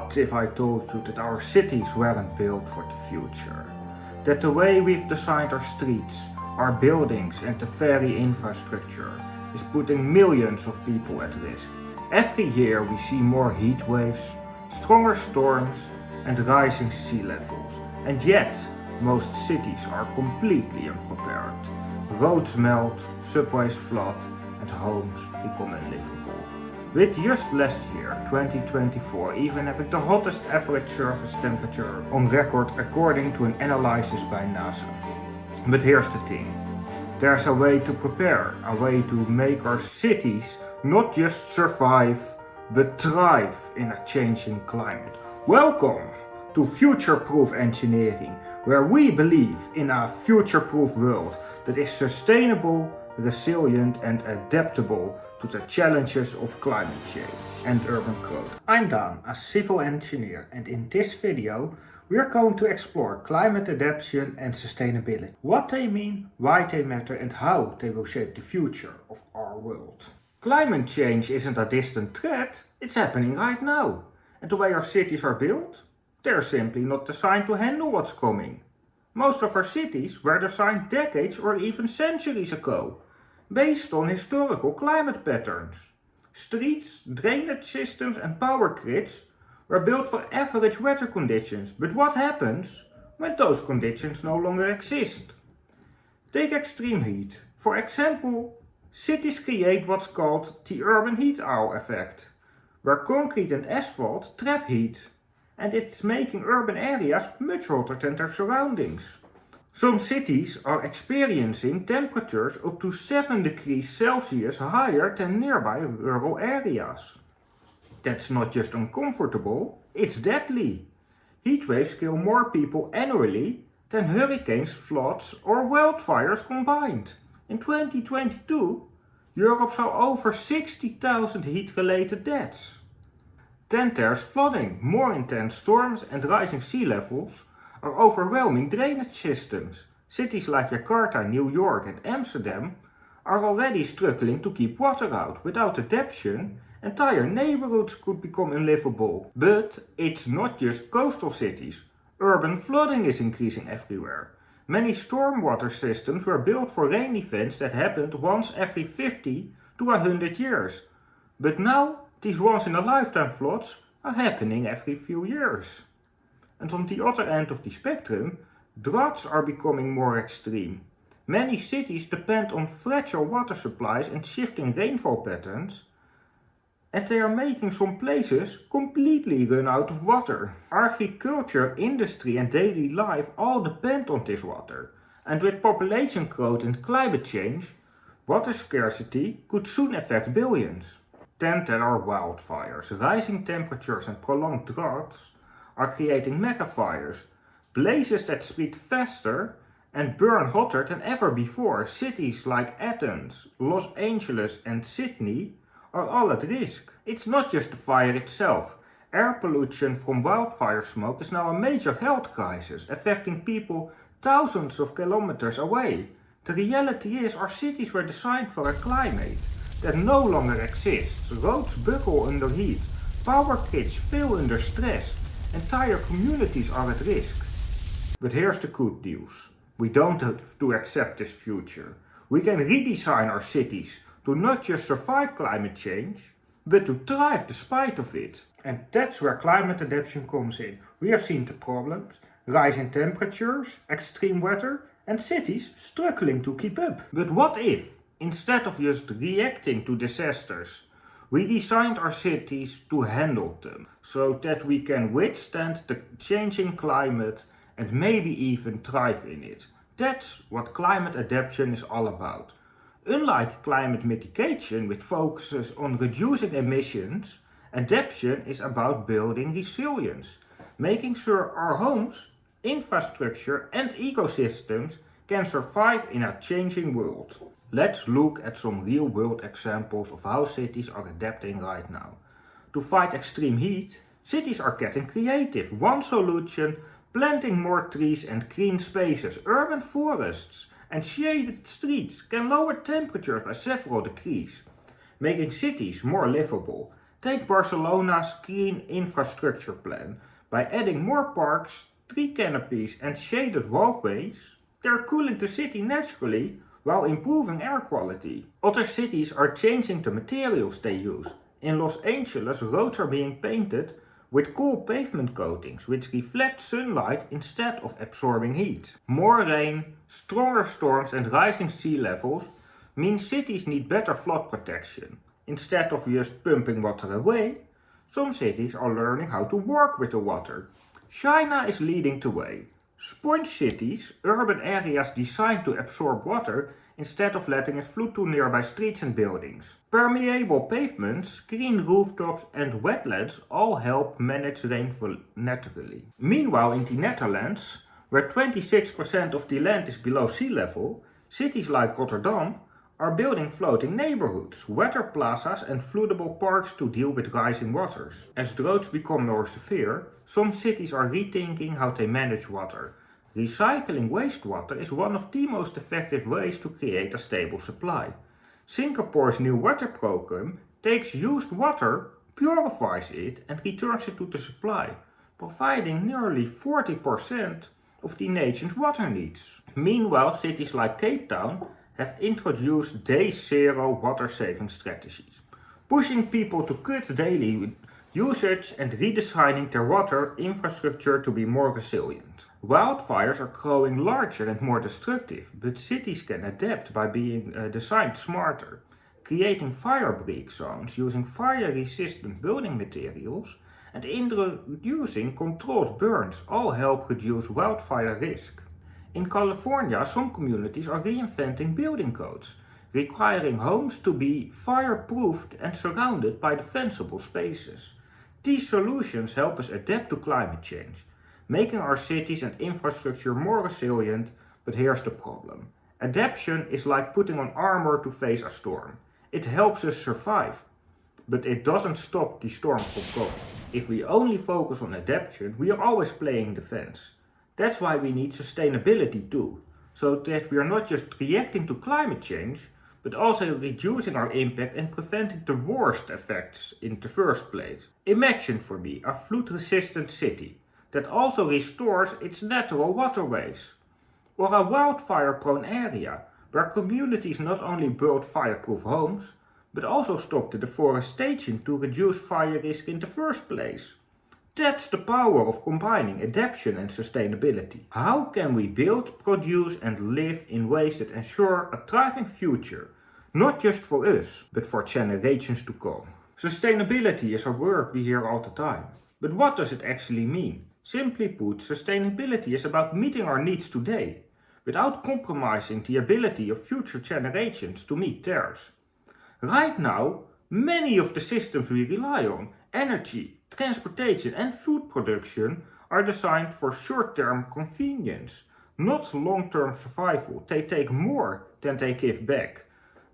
What if I told you that our cities weren't built for the future? That the way we've designed our streets, our buildings and the very infrastructure is putting millions of people at risk. Every year we see more heat waves, stronger storms and rising sea levels. And yet, most cities are completely unprepared. Roads melt, subways flood and homes become unlivable. With just last year, 2024, even having the hottest average surface temperature on record according to an analysis by NASA. But here's the thing. There's a way to prepare, a way to make our cities not just survive, but thrive in a changing climate. Welcome to Future-Proof Engineering, where we believe in a future-proof world that is sustainable, resilient and adaptable to the challenges of climate change and urban growth. I'm Dan, a civil engineer, and in this video we are going to explore climate adaptation and sustainability. What they mean, why they matter and how they will shape the future of our world. Climate change isn't a distant threat, it's happening right now. And the way our cities are built, they're simply not designed to handle what's coming. Most of our cities were designed decades or even centuries ago, based on historical climate patterns. Streets, drainage systems and power grids were built for average weather conditions, but what happens when those conditions no longer exist? Take extreme heat. For example, cities create what's called the urban heat owl effect, where concrete and asphalt trap heat, and it's making urban areas much hotter than their surroundings. Some cities are experiencing temperatures up to 7 degrees Celsius higher than nearby rural areas. That's not just uncomfortable, it's deadly. Heat waves kill more people annually than hurricanes, floods or wildfires combined. In 2022, Europe saw over 60,000 heat-related deaths. Then there's flooding. More intense storms and rising sea levels are overwhelming drainage systems. Cities like Jakarta, New York and Amsterdam are already struggling to keep water out. Without adaptation, entire neighborhoods could become unlivable. But it's not just coastal cities. Urban flooding is increasing everywhere. Many stormwater systems were built for rain events that happened once every 50 to 100 years. But now, these once-in-a-lifetime floods are happening every few years. And on the other end of the spectrum, droughts are becoming more extreme. Many cities depend on fragile water supplies and shifting rainfall patterns, and they are making some places completely run out of water. Agriculture, industry and daily life all depend on this water, and with population growth and climate change, water scarcity could soon affect billions. Then there are wildfires. Rising temperatures and prolonged droughts are creating megafires, blazes that spread faster and burn hotter than ever before. Cities like Athens, Los Angeles and Sydney are all at risk. It's not just the fire itself. Air pollution from wildfire smoke is now a major health crisis, affecting people thousands of kilometers away. The reality is our cities were designed for a climate that no longer exists. Roads buckle under heat, power grids fail under stress, entire communities are at risk. But here's the good news. We don't have to accept this future. We can redesign our cities to not just survive climate change, but to thrive despite of it. And that's where climate adaptation comes in. We have seen the problems, rising temperatures, extreme weather, and cities struggling to keep up. But what if, instead of just reacting to disasters, we designed our cities to handle them, so that we can withstand the changing climate and maybe even thrive in it. That's what climate adaptation is all about. Unlike climate mitigation, which focuses on reducing emissions, adaptation is about building resilience, making sure our homes, infrastructure and ecosystems can survive in a changing world. Let's look at some real-world examples of how cities are adapting right now. To fight extreme heat, cities are getting creative. One solution, planting more trees and green spaces. Urban forests and shaded streets can lower temperatures by several degrees, making cities more livable. Take Barcelona's Green Infrastructure Plan. By adding more parks, tree canopies and shaded walkways, they're cooling the city naturally while improving air quality. Other cities are changing the materials they use. In Los Angeles, roads are being painted with cool pavement coatings which reflect sunlight instead of absorbing heat. More rain, stronger storms and rising sea levels mean cities need better flood protection. Instead of just pumping water away, some cities are learning how to work with the water. China is leading the way. Sponge cities, urban areas designed to absorb water instead of letting it flow to nearby streets and buildings. Permeable pavements, green rooftops and wetlands all help manage rainfall naturally. Meanwhile, in the Netherlands, where 26% of the land is below sea level, cities like Rotterdam are building floating neighborhoods, water plazas and floodable parks to deal with rising waters. As droughts become more severe, some cities are rethinking how they manage water. Recycling wastewater is one of the most effective ways to create a stable supply. Singapore's new water program takes used water, purifies it and returns it to the supply, providing nearly 40% of the nation's water needs. Meanwhile, cities like Cape Town have introduced day zero water saving strategies, pushing people to cut daily usage and redesigning their water infrastructure to be more resilient. Wildfires are growing larger and more destructive, but cities can adapt by being designed smarter. Creating fire-break zones using fire-resistant building materials and introducing controlled burns all help reduce wildfire risk. In California, some communities are reinventing building codes, requiring homes to be fireproofed and surrounded by defensible spaces. These solutions help us adapt to climate change, making our cities and infrastructure more resilient, but here's the problem. Adaptation is like putting on armor to face a storm. It helps us survive, but it doesn't stop the storm from coming. If we only focus on adaptation, we are always playing defense. That's why we need sustainability too, so that we are not just reacting to climate change, but also reducing our impact and preventing the worst effects in the first place. Imagine for me a flood-resistant city that also restores its natural waterways, or a wildfire-prone area where communities not only build fireproof homes, but also stop the deforestation to reduce fire risk in the first place. That's the power of combining adaptation and sustainability. How can we build, produce and live in ways that ensure a thriving future, not just for us, but for generations to come? Sustainability is a word we hear all the time. But what does it actually mean? Simply put, sustainability is about meeting our needs today, without compromising the ability of future generations to meet theirs. Right now, many of the systems we rely on, energy, transportation and food production, are designed for short-term convenience, not long-term survival. They take more than they give back,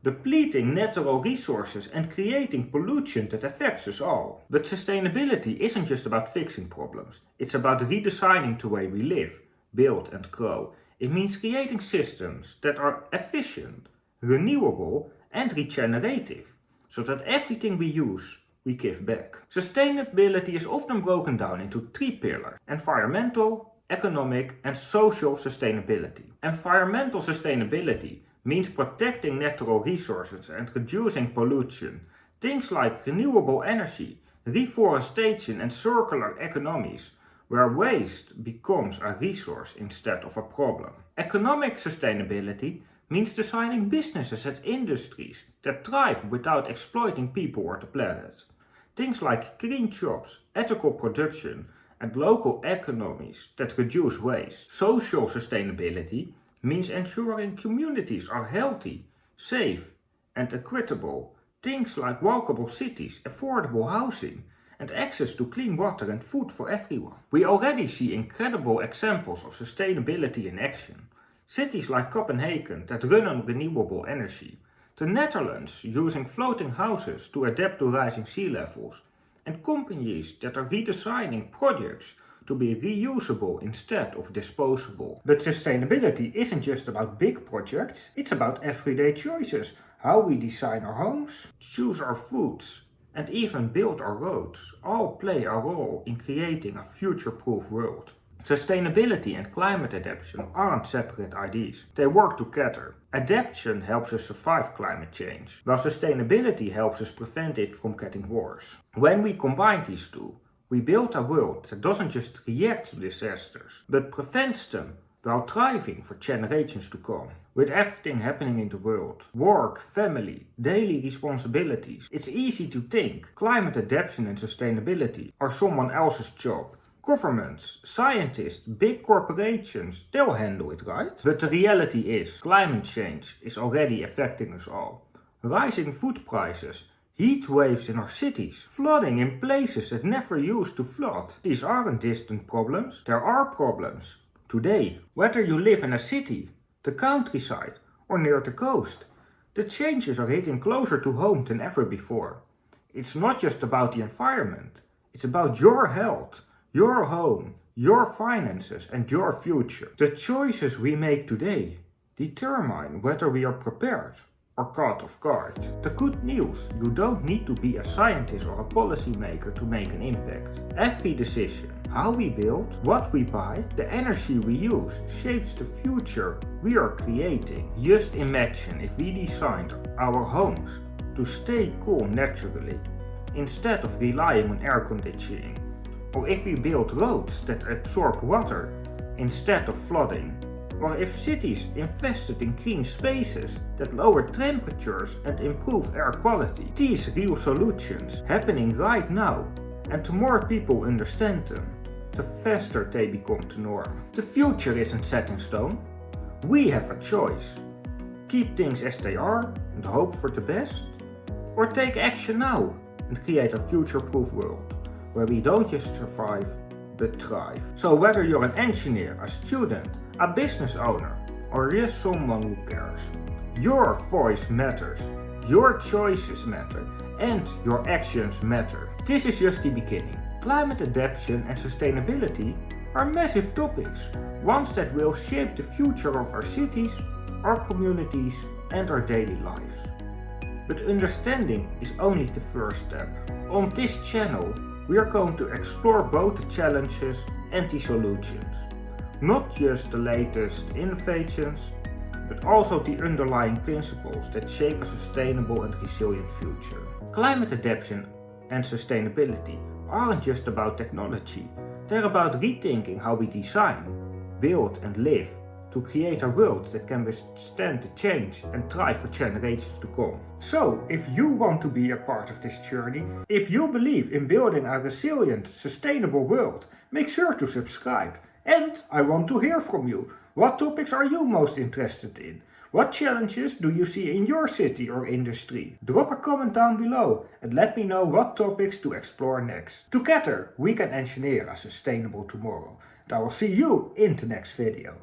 depleting natural resources and creating pollution that affects us all. But sustainability isn't just about fixing problems, it's about redesigning the way we live, build and grow. It means creating systems that are efficient, renewable and regenerative, so that everything we use, we give back. Sustainability is often broken down into three pillars: environmental, economic and social sustainability. Environmental sustainability means protecting natural resources and reducing pollution. Things like renewable energy, reforestation and circular economies, where waste becomes a resource instead of a problem. Economic sustainability means designing businesses and industries that thrive without exploiting people or the planet. Things like green jobs, ethical production and local economies that reduce waste. Social sustainability means ensuring communities are healthy, safe and equitable. Things like walkable cities, affordable housing and access to clean water and food for everyone. We already see incredible examples of sustainability in action. Cities like Copenhagen that run on renewable energy, the Netherlands using floating houses to adapt to rising sea levels, and companies that are redesigning projects to be reusable instead of disposable. But sustainability isn't just about big projects, it's about everyday choices. How we design our homes, choose our foods, and even build our roads all play a role in creating a future-proof world. Sustainability and climate adaptation aren't separate ideas, they work together. Adaptation helps us survive climate change, while sustainability helps us prevent it from getting worse. When we combine these two, we build a world that doesn't just react to disasters, but prevents them while thriving for generations to come. With everything happening in the world, work, family, daily responsibilities, it's easy to think climate adaptation and sustainability are someone else's job. Governments, scientists, big corporations, they'll handle it, right? But the reality is, climate change is already affecting us all. Rising food prices, heat waves in our cities, flooding in places that never used to flood. These aren't distant problems, there are problems. Today, whether you live in a city, the countryside, or near the coast, the changes are hitting closer to home than ever before. It's not just about the environment, it's about your health, your home, your finances and your future. The choices we make today determine whether we are prepared or caught off guard. The good news, you don't need to be a scientist or a policymaker to make an impact. Every decision, how we build, what we buy, the energy we use, shapes the future we are creating. Just imagine if we designed our homes to stay cool naturally, instead of relying on air conditioning. Or if we build roads that absorb water instead of flooding. Or if cities invested in green spaces that lower temperatures and improve air quality. These real solutions happening right now, and the more people understand them, the faster they become the norm. The future isn't set in stone. We have a choice. Keep things as they are and hope for the best, or take action now and create a future-proof world where we don't just survive, but thrive. So whether you're an engineer, a student, a business owner, or just someone who cares, your voice matters, your choices matter, and your actions matter. This is just the beginning. Climate adaptation and sustainability are massive topics, ones that will shape the future of our cities, our communities, and our daily lives. But understanding is only the first step. On this channel, we are going to explore both the challenges and the solutions. Not just the latest innovations, but also the underlying principles that shape a sustainable and resilient future. Climate adaptation and sustainability aren't just about technology, they're about rethinking how we design, build and live to create a world that can withstand the change and thrive for generations to come. So, if you want to be a part of this journey, if you believe in building a resilient, sustainable world, make sure to subscribe. And I want to hear from you. What topics are you most interested in? What challenges do you see in your city or industry? Drop a comment down below and let me know what topics to explore next. Together, we can engineer a sustainable tomorrow. And I will see you in the next video.